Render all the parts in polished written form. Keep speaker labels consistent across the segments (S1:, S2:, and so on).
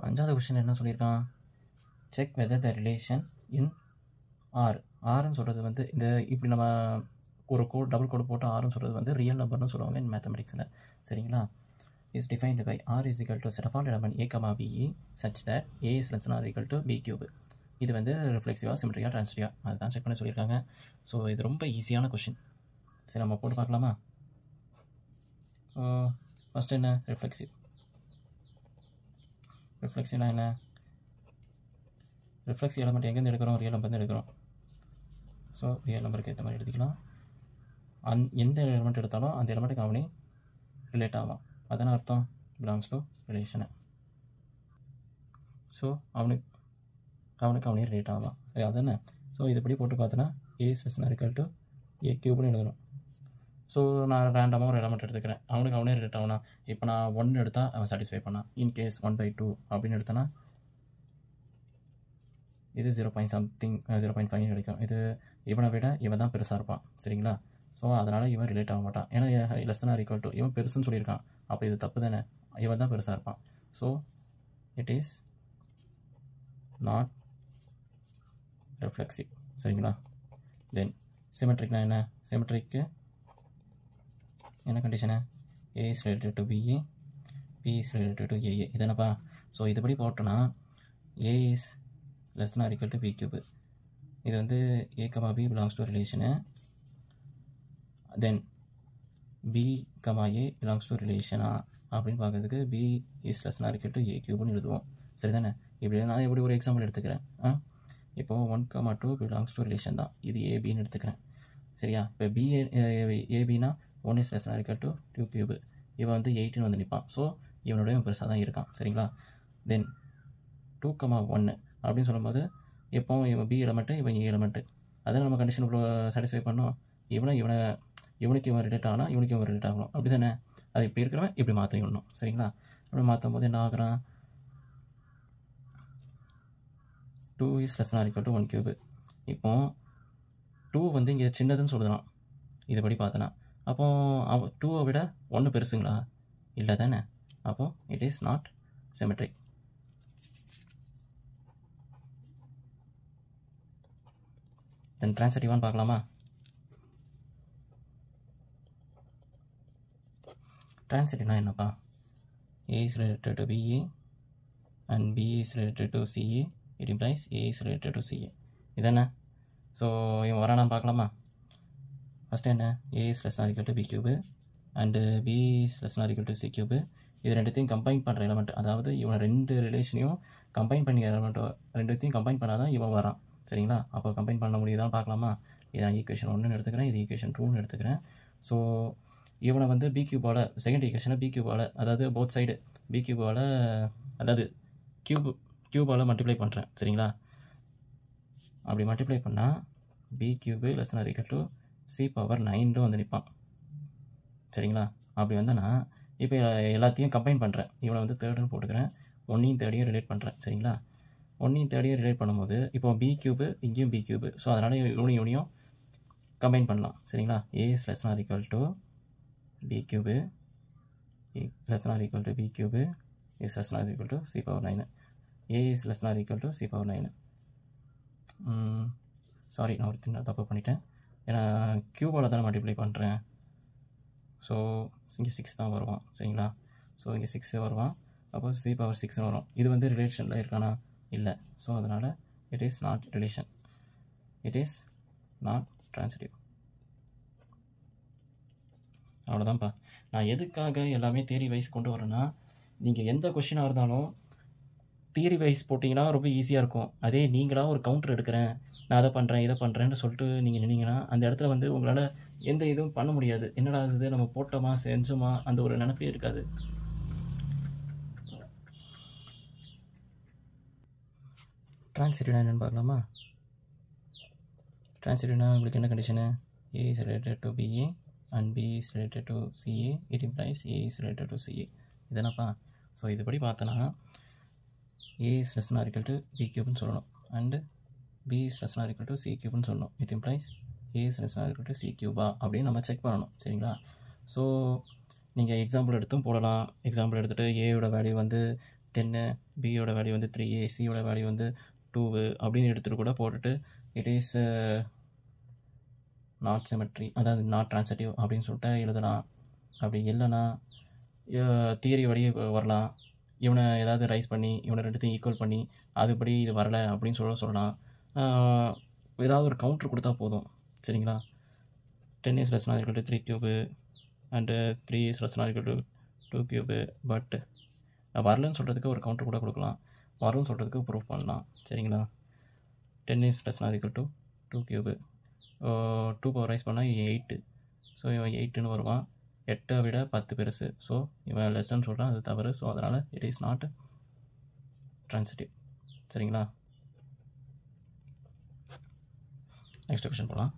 S1: அஞ்சாவது கொஸ்டின் என்ன சொல்லியிருக்கான், check whether the relation in R. ஆர்ன்னு சொல்கிறது வந்து இந்த இப்படி நம்ம ஒரு கோட் டபுள் கோடு போட்டு ஆர்ன்னு சொல்கிறது வந்து ரியல் நம்பர்னு சொல்லுவாங்க இன் மேத்தமெட்டிக்ஸில். சரிங்களா? Is defined by R is equal to set of all element a comma b such that a is less or equal to B cube. இது வந்து ரிஃப்ளெக்சிவாக சிமெட்ரியாக ட்ரான்ஸ்ஃபரியா அதுதான் செக் பண்ண சொல்லியிருக்காங்க. ஸோ இது ரொம்ப ஈஸியான கொஷின். சரி, நம்ம போட்டு பார்க்கலாமா? ஸோ ஃபஸ்ட்டு என்ன ரிஃப்ளெக்சிவ். ரிஃப்ளெக்சிவ்னா என்ன? ரிஃப்ளெக்சிவ் எலமெண்ட் எங்கேருந்து எடுக்கிறோம்? ரியல் நம்பர் எடுக்கிறோம். ஸோ ரியல் நம்பருக்கு ஏற்ற மாதிரி எடுத்துக்கலாம். எந்த எலிமெண்ட் எடுத்தாலும் அந்த எலிமெண்ட்டுக்கு அவனே ரிலேட் ஆகும். அதான அர்த்தம் பிலாங்ஸ் டு ரிலேஷனு. ஸோ அவனுக்கு அவனே ரிலேட் ஆகும். சரி, அதானே? ஸோ இதுபடி போட்டு பார்த்தோன்னா A is less or equal to A கியூப்னு எழுதணும். ஸோ நான் ரேண்டமாக ஒரு எலமெண்ட் எடுத்துக்கிறேன், அவனுக்கு அவனே ரிலேட் ஆகுனா. இப்போ நான் 1 எடுத்தால் அவன் சாட்டிஸ்ஃபை பண்ணான். இன்கேஸ் 1/2 அப்படின்னு எடுத்தேன்னா இது 0.5 கிடைக்கும். இது இவனை விட இவன் தான் பெருசாக இருப்பான். சரிங்களா? ஸோ அதனால் இவன் ரிலேட் ஆக மாட்டான். ஏன்னா லெஸ் ஆர் ஈக்குவல் டு இவன் பெருசுன்னு சொல்லியிருக்கான். அப்போ இது தப்பு தானே? இவன் தான் பெருசாக இருப்பான். So it is not reflexive. சரிங்களா? தென் சிமெட்ரிக்னா என்ன? சிமெட்ரிக்கு என்ன condition? A is related to B A, B is related to A A. இதனப்பா. ஸோ இதுபடி போட்டோன்னா A is less or equal to B cube. இது வந்து A comma B belongs to ரிலேஷனு. Then B comma A belongs to ரிலேஷனா அப்படின்னு பார்க்கறதுக்கு B is less or equal to A கியூப்னு எழுதுவோம். சரி தானே? இப்படி நான் எப்படி ஒரு எக்ஸாம்பிள் எடுத்துக்கிறேன். இப்போது 1,2 பிலாங்ஸ் டு ரிலேஷன் தான். இது ஏபின்னு எடுத்துக்கிறேன். சரியா? இப்போ ஏபினா 1 is less or equal to 2 cube. இவன் வந்து 8ன்னு வந்து நிற்பான். ஸோ இவனோட பெருசாக தான் இருக்கான். சரிங்களா? தென் 2,1 அப்படின்னு சொல்லும்போது எப்போ இவன் பி எலமெண்ட்டு, இவன் ஏ எலமெண்ட்டு. அதான் நம்ம கண்டிஷன் சாட்டிஸ்ஃபை பண்ணோம். இவனுக்கு இவன் ரிலேட் ஆனால் இவனுக்கு இவன் ரிலேட் ஆகணும். அப்படி தானே? அது இப்படி இருக்கிறவன் இப்படி மாற்றி விடணும். சரிங்களா? அப்படி மாற்றும் போது என்ன ஆகுறான்? 2 is less or equal to 1 cube. இப்போது 2 வந்து இங்கே சின்னதுன்னு சொல்லுறான் இதுபடி பார்த்தனா. அப்போது 2வை விட 1 பெருசுங்களா? இல்லை தானே? அப்போது இட் இஸ் நாட் சிமெட்ரிக். தென் ட்ரான்சிட்டிவான்னு பார்க்கலாமா? ட்ரான்சிட்டிவ்னா என்னப்பா? A is related to BA and B is related to CA. It implies A is related to CA. இதானே? ஸோ இவன் வரானான்னு பார்க்கலாமா? ஃபஸ்ட்டு என்ன? A is less than or equal to B cube and B is less than or equal to C cube. இது ரெண்டுத்தையும் combine பண்ணுற element. அதாவது இவன் ரெண்டு ரிலேஷனையும் கம்பைன் பண்ணி எலமெண்ட்டோ ரெண்டுத்தையும் கம்பைன் பண்ணால் தான் இவன் வரான். சரிங்களா? அப்போ கம்பைன் பண்ண முடியுதான்னு பார்க்கலாமா? இதை நான் ஈக்குவேஷன் 1ன்னு எடுத்துக்கிறேன், இது ஈக்குவேஷன் 2ன்னு எடுத்துக்கிறேன். ஸோ இவனை வந்து பி கியூபால், செகண்ட் ஈக்குவேஷனை பி கியூபால், அதாவது போத் சைடு பி கியூபால், அதாவது கியூபால் மல்டிப்ளை பண்ணுறேன். சரிங்களா? அப்படி மல்டிப்ளை பண்ணால் b cube less than or equal to c power 9 வந்து நிற்பான். சரிங்களா? அப்படி வந்தேன்னா இப்போ எல்லாத்தையும் கம்பைன் பண்ணுறேன். இவனை வந்து தேர்டுன்னு போட்டுக்கிறேன், 1ஐயும் 3ஐயும் ரிலேட் பண்ணுறேன். சரிங்களா? 1ஐயும் 3ஐயும் ரிலேட் பண்ணும்போது இப்போ பி கியூபு இங்கேயும் பி கியூபு. ஸோ அதனால் இவனையும் கம்பைன் பண்ணலாம். சரிங்களா? A is less than or equal to b cube less than or equal to b cube is less than or equal to c power 9. A is less than or equal to c power 9. Sorry, நான் ஒரு சின்ன தப்பு பண்ணிட்டேன். ஏன்னா கியூபால் தானே multiply பண்ணுறேன். So இங்கே 6 தான் வருவான். சரிங்களா? ஸோ இங்கே 6 வருவான். அப்போ c power 6 வரும். இது வந்து ரிலேஷனில் இருக்கானா? இல்லை. ஸோ அதனால் it is not relation, it is not transitive. அவ்வளோதான்ப்பா. நான் எதுக்காக எல்லாமே தியரி வைஸ் கொண்டு வரேன்னா, நீங்கள் எந்த கொஷினாக இருந்தாலும் தியரி வைஸ் போட்டிங்கன்னா ரொம்ப ஈஸியாக இருக்கும். அதே நீங்களாக ஒரு கவுண்டர் எடுக்கிறேன், நான் அதை பண்ணுறேன் இதை பண்ணுறேன்னு சொல்லிட்டு நீங்கள் நின்னீங்கன்னா அந்த இடத்துல வந்து உங்களால் எந்த இதுவும் பண்ண முடியாது. என்னடா இது நம்ம போட்டோமா செஞ்சோமா அந்த ஒரு நினைப்பே இருக்காது. ட்ரான்சிட்டிவ்னா என்னென்னு பார்க்கலாமா? ட்ரான்சிட்டிவ்னா உங்களுக்கு என்ன condition? A is related to BA and B is related to CA. It implies A is related to CA. இதனப்பா. ஸோ இதுபடி பார்த்தோன்னா A is less than or equal to B cube சொல்லணும் and B is less than or equal to C cube சொல்லணும். It implies A is less than or equal to C cube அப்படின்னு நம்ம check பண்ணணும். சரிங்களா? So நீங்கள் example எடுத்தும் போடலாம். Example எடுத்துகிட்டு ஏயோட வேல்யூ வந்து 10, பியோட வேல்யூ வந்து 3, சியோட வேல்யூ வந்து 2 அப்படின்னு எடுத்துகிட்டு கூட போட்டுட்டு இட் இஸ் நாட் சிமெட்ரி, அதாவது நாட் ட்ரான்சிட்டிவ் அப்படின்னு சொல்லிட்டு எழுதலாம். அப்படி இல்லைன்னா தியரி வழி வரலாம். இவனை ஏதாவது ரைஸ் பண்ணி இவனை ரெண்டுத்தையும் ஈக்குவல் பண்ணி அதுபடி இது வரலை அப்படின்னு சொல்லலாம். ஏதாவது ஒரு கவுண்டர் கொடுத்தா போதும். சரிங்களா? 10 is less than or equal to 3 cube and 3 is less than or equal to 2 cube. But வரலன்னு சொல்கிறதுக்கு ஒரு கவுண்டர் கூட கொடுக்கலாம், வரும்னு சொல்கிறதுக்கு ப்ரூஃப் பண்ணலாம். சரிங்களா? 10 is less than or equal to 2 cube, 2 power rice பண்ணால் 8. ஸோ இவன் 8ன்னு வருவான். 8 விட 10 பெருசு. ஸோ இவன் லெஸ்ன்னு சொல்கிறான், அது தவறு. ஸோ அதனால் இட் இஸ் நாட் ட்ரான்சிட்டிவ். சரிங்களா? நெக்ஸ்ட் கொஷின் போகலாம்.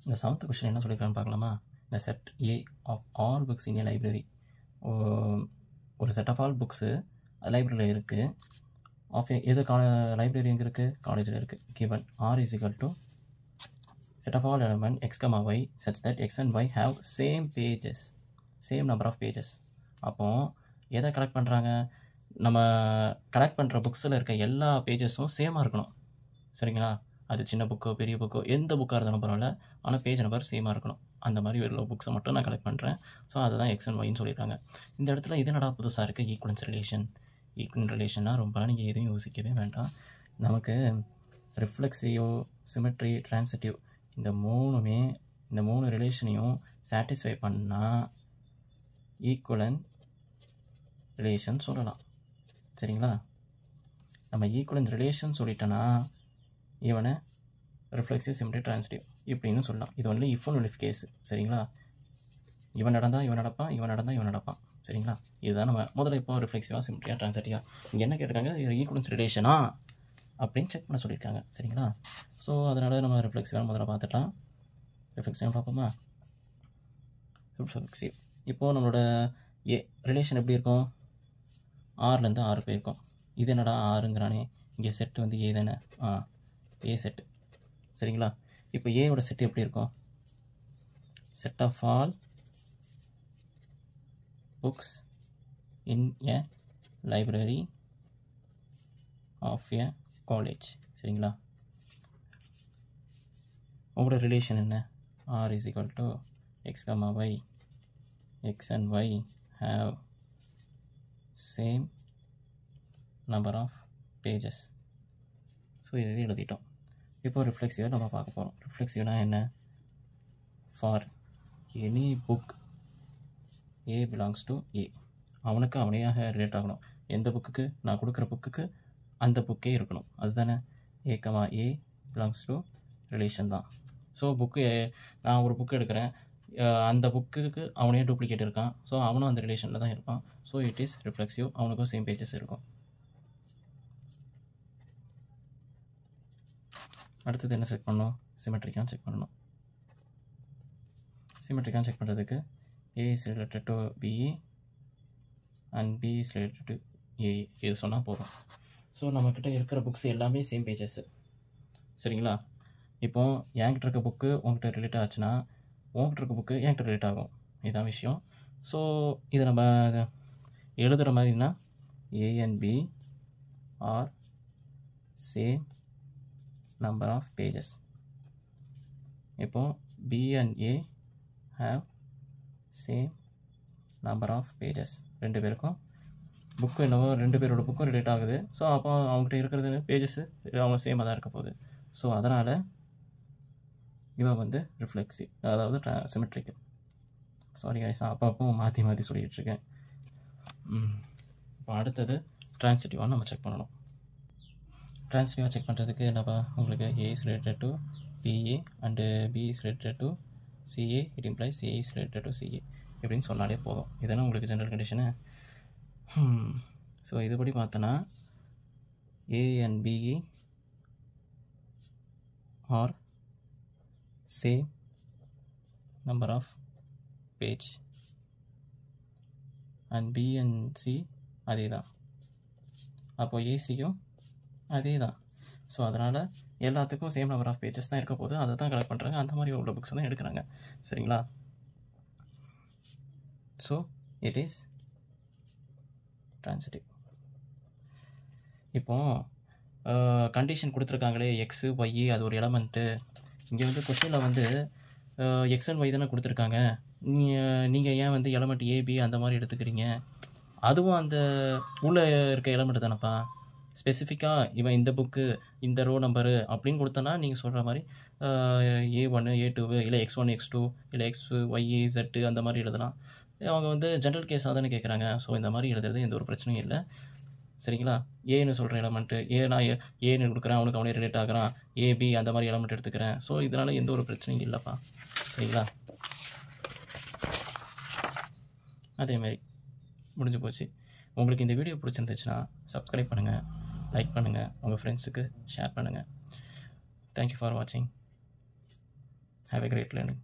S1: இந்த 7th கொஷின் என்ன சொல்லியிருக்கான்னு பார்க்கலாமா? இந்த set A of all books in a library. ஒரு செட் ஆஃப் ஆல் புக்ஸு லைப்ரரியில் இருக்குது. ஆஃப் எது லைப்ரரி எங்கே இருக்குது? காலேஜில் இருக்குது. Given R is equal to set of all element x, y such that x and y have same pages, same number of pages. அப்போது எதை கலெக்ட் பண்ணுறாங்க? நம்ம கலெக்ட் பண்ணுற புக்ஸில் இருக்க எல்லா பேஜஸும் சேமாக இருக்கணும். சரிங்களா? அது சின்ன புக்கோ பெரிய புக்கோ எந்த புக்காக இருந்தாலும் பரவாயில்ல, ஆனால் பேஜ் நம்பர் சேமாக இருக்கணும். அந்த மாதிரி உள்ள புக்ஸை மட்டும் நான் கலெக்ட் பண்ணுறேன். ஸோ அதுதான் எக்ஸ் அண்ட் ஒய்ன்னு சொல்லியிருக்காங்க. இந்த இடத்துல இது என்னடா புதுசாக இருக்குது? Equivalence relation. ஈக்குவல் ரிலேஷன்னா ரொம்ப நீங்கள் எதுவும் யோசிக்கவே வேண்டாம். நமக்கு ரிஃப்ளெக்ஸிவ், சிமெட்ரி, ட்ரான்சிட்டிவ் இந்த மூணு ரிலேஷனையும் சாட்டிஸ்ஃபை பண்ணால் ஈக்குவலன்ட் ரிலேஷன் சொல்லலாம். சரிங்களா? நம்ம ஈக்குவலன்ட் ரிலேஷன் சொல்லிட்டோன்னா இவனை ரிஃப்ளெக்ஸிவ், சிமெட்ரி, ட்ரான்சிட்டிவ் இப்படின்னு சொல்லலாம். இது only if and if case. சரிங்களா? இவன் நடந்தால் இவன் நடப்பான், இவன் நடந்தால் இவன் நடப்பான். சரிங்களா? இதுதான் நம்ம முதல்ல இப்போ ரிஃப்ளெக்ஸிவாக, சிமெட்ரியாக, ட்ரான்சிட்டிவாக இங்கே என்ன கேட்டிருக்காங்க? ஈக்குவலன்ஸ் ரிலேஷனா அப்படின்னு செக் பண்ண சொல்லியிருக்காங்க. சரிங்களா? ஸோ அதனால் நம்ம ரிஃப்ளெக்ஸிவாக முதல்ல பார்த்துக்கலாம். ரிஃப்ளெக்ஸிவாக பார்ப்போமா? ரிஃப்ளெக்ஸிவ் இப்போது நம்மளோட ரிலேஷன் எப்படி இருக்கும்? ஆறுலேருந்து 6 போயிருக்கும். இது என்னடா 6ங்கிறானே, இங்கே செட்டு வந்து ஏ தானே? A set. சரிங்களா? இப்போ ஏவோட செட்டு எப்படி இருக்கும்? Set of all books in a library of a college. சரிங்களா? உங்களோட ரிலேஷன் என்ன? R is equal to X, Y. X and Y have same number of pages. So இது எழுதிட்டோம். இப்போ ரிஃப்ளெக்ஸிவாக நம்ம பார்க்க போகிறோம். ரிஃப்ளெக்ஸிவ்னா என்ன? For any book A belongs to A, அவனுக்கு அவனையாக ரிலேட் ஆகணும். எந்த புக்குக்கு? நான் கொடுக்குற புக்குக்கு அந்த புக்கே இருக்கணும். அதுதானே ஏ, ஏ பிலாங்ஸ் டு ரிலேஷன் தான். ஸோ நான் ஒரு புக்கு எடுக்கிறேன், அந்த புக்குக்கு அவனே டூப்ளிகேட் இருக்கான். ஸோ அவனும் அந்த ரிலேஷனில் தான் இருப்பான். So it is reflexive. அவனுக்கும் சேம் பேஜஸ் இருக்கும். அடுத்தது என்ன செக் பண்ணணும்? சிமெட்ரிக்காக செக் பண்ணணும். சிமெட்ரிக்காக செக் பண்ணுறதுக்கு A is related to B and B is related to A இது சொன்னால் போதும். ஸோ நம்மக்கிட்ட இருக்கிற புக்ஸ் எல்லாமே சேம் பேஜஸ்ஸு. சரிங்களா? இப்போது என்கிட்ட இருக்க புக்கு உங்கள்கிட்ட ரிலேட் ஆச்சுன்னா உங்கள்கிட்ட இருக்க புக்கு என்கிட்ட ரிலேட் ஆகும். இதுதான் விஷயம். ஸோ இதை நம்ம எழுதுகிற மாதிரினா A and B are same number of pages. இப்போது B and A have same number of pages. 2 பேருக்கும் புக்கு என்னவோ 2 பேரோட புக்கும் ரிலேட் ஆகுது. ஸோ அப்போ அவங்ககிட்ட இருக்கிறது பேஜஸ்ஸு அவங்க சேமாக தான் இருக்க போகுது. ஸோ அதனால் இவன் வந்து ரிஃப்ளெக்ஸிவ், அதாவது சிமெட்ரிக்கு. சாரி கைஸ், நான் அப்பப்போ மாற்றி சொல்லிகிட்ருக்கேன். இப்போ அடுத்தது ட்ரான்சிட்டிவாக நம்ம செக் பண்ணணும். ட்ரான்சிட்டிவாக செக் பண்ணுறதுக்கு என்னப்பா உங்களுக்கு A is related to B A and B is related to C A, it implies A is related to C A இப்படின்னு சொன்னாலே போதும். இதெல்லாம் உங்களுக்கு ஜென்ரல் கண்டிஷனு. ஸோ இதுபடி பார்த்தோன்னா A and B are same number of page and B and C அதே தான். அப்போது ஏசியும் அதே தான். ஸோ அதனால் எல்லாத்துக்கும் சேம் நம்பர் ஆஃப் பேஜஸ் தான் இருக்க போது. அதை தான் கலெக்ட் பண்ணுறாங்க. அந்த மாதிரி உள்ள புக்ஸ் தான் எடுக்கிறாங்க. சரிங்களா? So it is transitive. இப்போது கண்டிஷன் கொடுத்துருக்காங்களே எக்ஸு ஒய் அது ஒரு எலமெண்ட்டு. இங்கே வந்து கொஸ்டினில் வந்து எக்ஸ் அண்ட் ஒய் தானே கொடுத்துருக்காங்க. நீங்கள் ஏன் வந்து எலமெண்ட் ஏபி அந்த மாதிரி எடுத்துக்கிறீங்க? அதுவும் அந்த உள்ளே இருக்க எலமெண்ட் தானேப்பா. ஸ்பெசிஃபிக்காக இவன் இந்த புக்கு இந்த ரோ நம்பரு அப்படின்னு கொடுத்தனா நீங்கள் சொல்கிற மாதிரி A1 A2 இல்லை X1 X2 இல்லை X Y Z அந்த மாதிரி எழுதலாம். அவங்க வந்து ஜென்ரல் கேஸாக தானே கேட்குறாங்க. ஸோ இந்த மாதிரி எழுதுறது எந்த ஒரு பிரச்சனையும் இல்லை. சரிங்களா? ஏன்னு சொல்கிற எலமெண்ட்டு நான் ஏன்னு கொடுக்குறேன், அவனுக்கு அவனே ரிலேட் ஆகிறான். ஏபி அந்த மாதிரி எலமெண்ட் எடுத்துக்கிறேன். ஸோ இதனால் எந்த ஒரு பிரச்சனையும் இல்லைப்பா. சரிங்களா? அதேமாரி முடிஞ்சு போச்சு. உங்களுக்கு இந்த வீடியோ பிடிச்சிருந்துச்சுன்னா சப்ஸ்கிரைப் பண்ணுங்கள், லைக் பண்ணுங்கள், உங்கள் ஃப்ரெண்ட்ஸுக்கு ஷேர் பண்ணுங்கள். தேங்க்யூ ஃபார் வாட்சிங். Have a great learning.